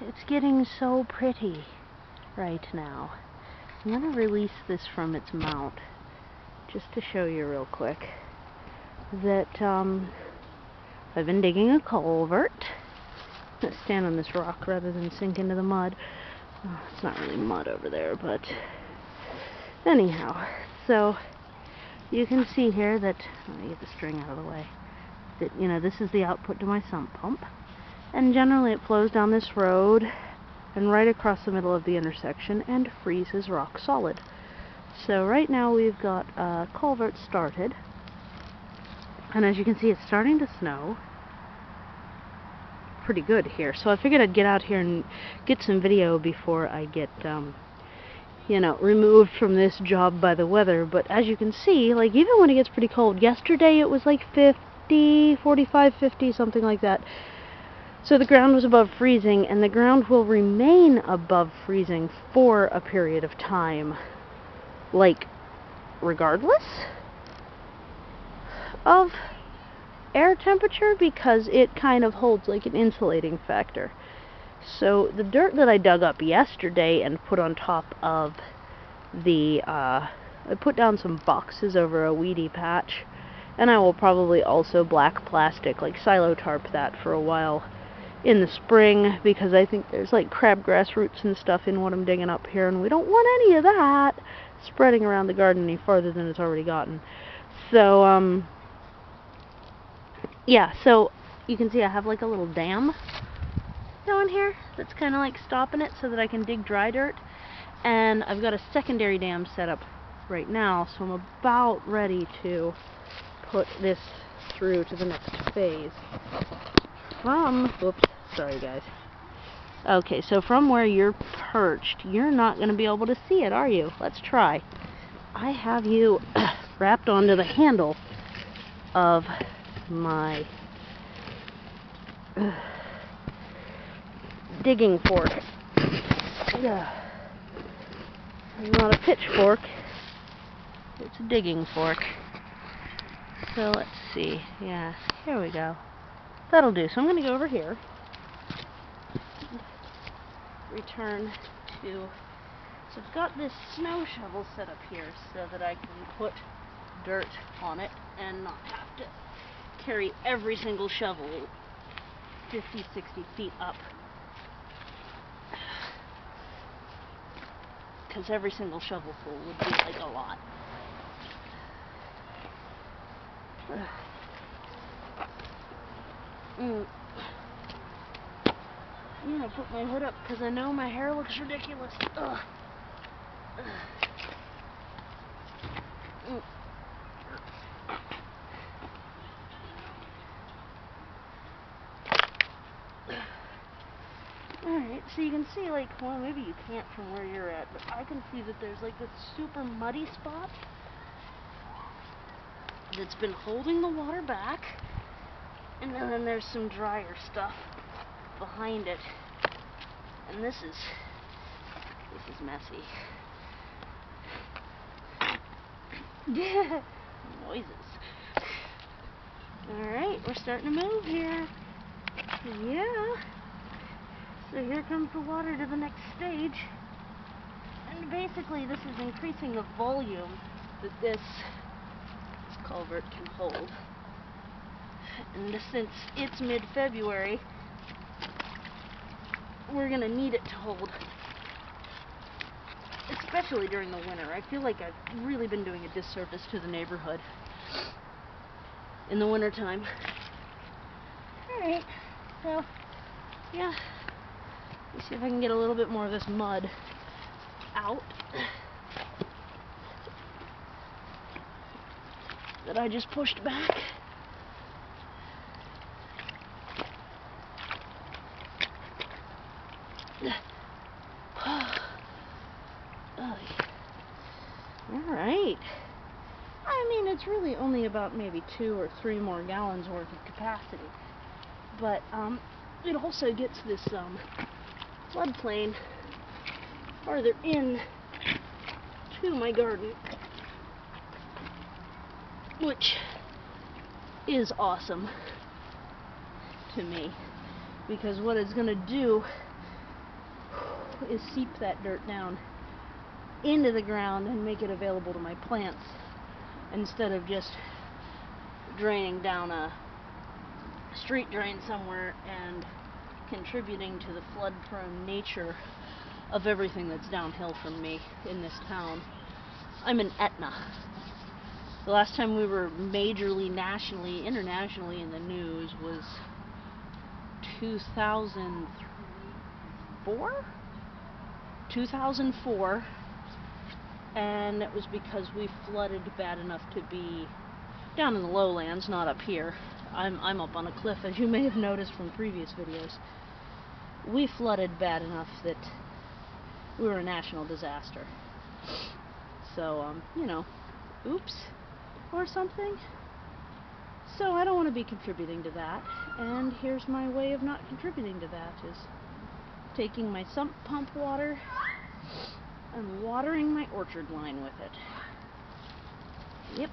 it's getting so pretty right now. I'm going to release this from its mount just to show you real quick that I've been digging a culvert. I'm going to stand on this rock rather than sink into the mud. Oh, it's not really mud over there, but anyhow, so you can see here that, let me get the string out of the way, that, you know, this is the output to my sump pump, and generally it flows down this road and right across the middle of the intersection and freezes rock solid. So right now we've got a culvert started, and as you can see it's starting to snow pretty good here, so I figured I'd get out here and get some video before I get you know, removed from this job by the weather. But as you can see, like, even when it gets pretty cold, yesterday it was like 50, 45, 50, something like that. So the ground was above freezing, and the ground will remain above freezing for a period of time, like, regardless of air temperature, because it kind of holds like an insulating factor. So the dirt that I dug up yesterday and put on top of the, I put down some boxes over a weedy patch, and I will probably also black plastic, like silo tarp that for a while in the spring, because I think there's like crabgrass roots and stuff in what I'm digging up here, and we don't want any of that spreading around the garden any farther than it's already gotten. So, yeah, so you can see I have like a little dam going here that's kind of like stopping it so that I can dig dry dirt, and I've got a secondary dam set up right now, so I'm about ready to put this through to the next phase. Whoops, sorry guys. Okay, so from where you're perched, you're not going to be able to see it, are you? Let's try. I have you wrapped onto the handle of my digging fork. It's not a pitchfork, it's a digging fork. So let's see, yeah, here we go. That'll do. So I'm going to go over here, return to, so I've got this snow shovel set up here so that I can put dirt on it and not have to carry every single shovel 50, 60 feet up, because every single shovelful would be like a lot. I'm gonna put my hood up because I know my hair looks ridiculous. Alright, so you can see, like, well, maybe you can't from where you're at, but I can see that there's like this super muddy spot that's been holding the water back, and then there's some drier stuff behind it, and this is messy. Yeah, noises. Alright, we're starting to move here. Yeah. So here comes the water to the next stage, and basically this is increasing the volume that this culvert can hold. And since it's mid-February, we're gonna need it to hold, especially during the winter. I feel like I've really been doing a disservice to the neighborhood in the wintertime. Alright, so yeah, let's see if I can get a little bit more of this mud out that I just pushed back. Alright. I mean, it's really only about maybe 2 or 3 more gallons worth of capacity. But, it also gets this, floodplain farther in to my garden, which is awesome to me, because what it's going to do is seep that dirt down into the ground and make it available to my plants instead of just draining down a street drain somewhere and contributing to the flood-prone nature of everything that's downhill from me in this town. I'm in Etna. The last time we were majorly nationally, internationally in the news was 2004? 2004, and it was because we flooded bad enough to be down in the lowlands, not up here. I'm up on a cliff, as you may have noticed from previous videos. We flooded bad enough that we were a national disaster. So, you know, oops, or something. So I don't want to be contributing to that, and here's my way of not contributing to that, is taking my sump pump water and watering my orchard line with it. Yep.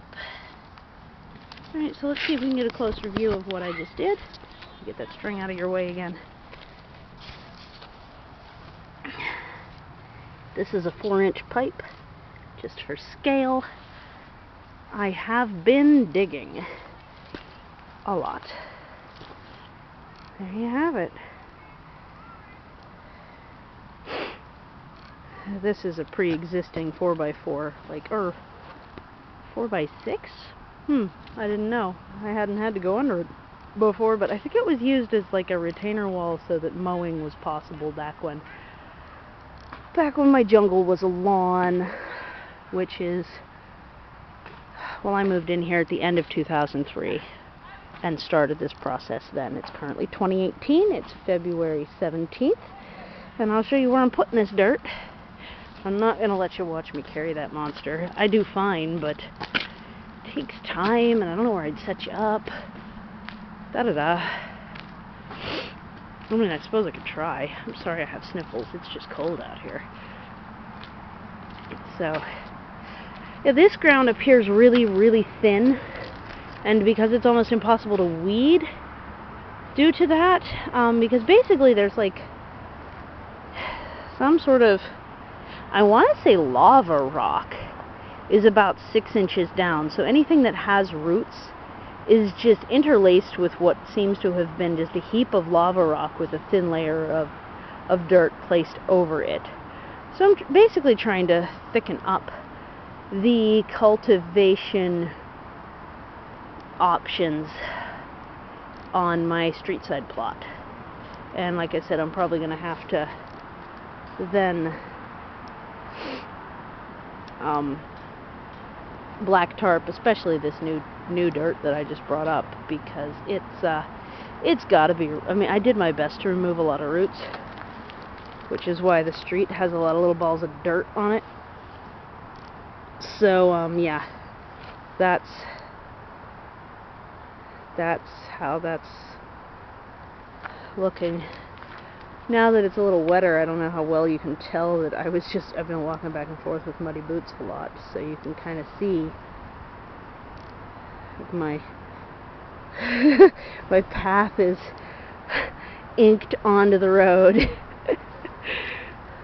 Alright, so let's see if we can get a closer view of what I just did. Get that string out of your way again. This is a 4-inch pipe, just for scale. I have been digging a lot. There you have it. This is a pre-existing 4x4, like, 4x6? I didn't know. I hadn't had to go under it before, but I think it was used as like a retainer wall so that mowing was possible back when my jungle was a lawn, which is, well, I moved in here at the end of 2003 and started this process then. It's currently 2018, it's February 17th, and I'll show you where I'm putting this dirt. I'm not going to let you watch me carry that monster. I do fine, but it takes time, and I don't know where I'd set you up. Da-da-da. I mean, I suppose I could try. I'm sorry I have sniffles. It's just cold out here. So, yeah, this ground appears really, really thin, and because it's almost impossible to weed due to that, because basically there's like some sort of, I want to say lava rock is about 6 inches down, so anything that has roots is just interlaced with what seems to have been just a heap of lava rock with a thin layer of dirt placed over it. So I'm basically trying to thicken up the cultivation options on my street side plot. And like I said, I'm probably going to have to then black tarp, especially this new dirt that I just brought up, because it's got to be, I mean, I did my best to remove a lot of roots, which is why the street has a lot of little balls of dirt on it. So yeah, that's how that's looking. Now that it's a little wetter, I don't know how well you can tell that I've been walking back and forth with muddy boots a lot, so you can kind of see my my path is inked onto the road.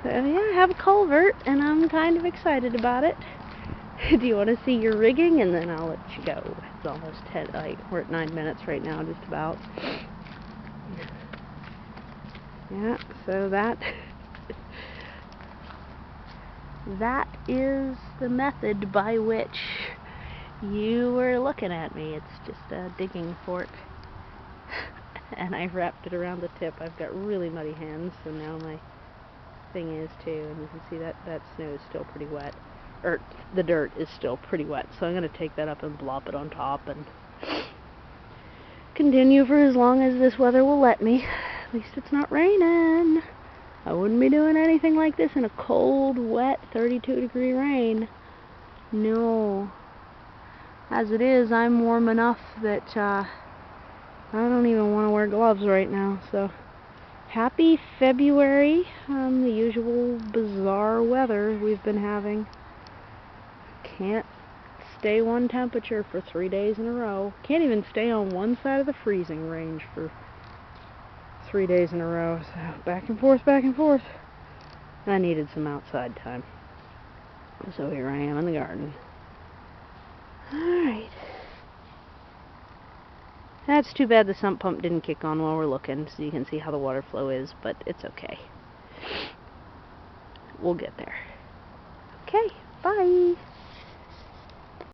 Yeah, I have a culvert, and I'm kind of excited about it. Do you want to see your rigging? And then I'll let you go. It's almost 10, like, we're at 9 minutes right now, just about. Yeah, so that is the method by which you were looking at me. It's just a digging fork. And I wrapped it around the tip. I've got really muddy hands, so now my thing is too. And you can see that snow is still pretty wet. Or the dirt is still pretty wet. So I'm going to take that up and blop it on top and continue for as long as this weather will let me. At least it's not raining. I wouldn't be doing anything like this in a cold, wet, 32-degree rain. No. As it is, I'm warm enough that I don't even want to wear gloves right now. So, happy February. The usual bizarre weather we've been having. Can't stay one temperature for 3 days in a row. Can't even stay on one side of the freezing range for 3 days in a row. So back and forth, back and forth. I needed some outside time. So here I am in the garden. Alright. That's too bad the sump pump didn't kick on while we're looking, so you can see how the water flow is, but it's okay. We'll get there. Okay, bye!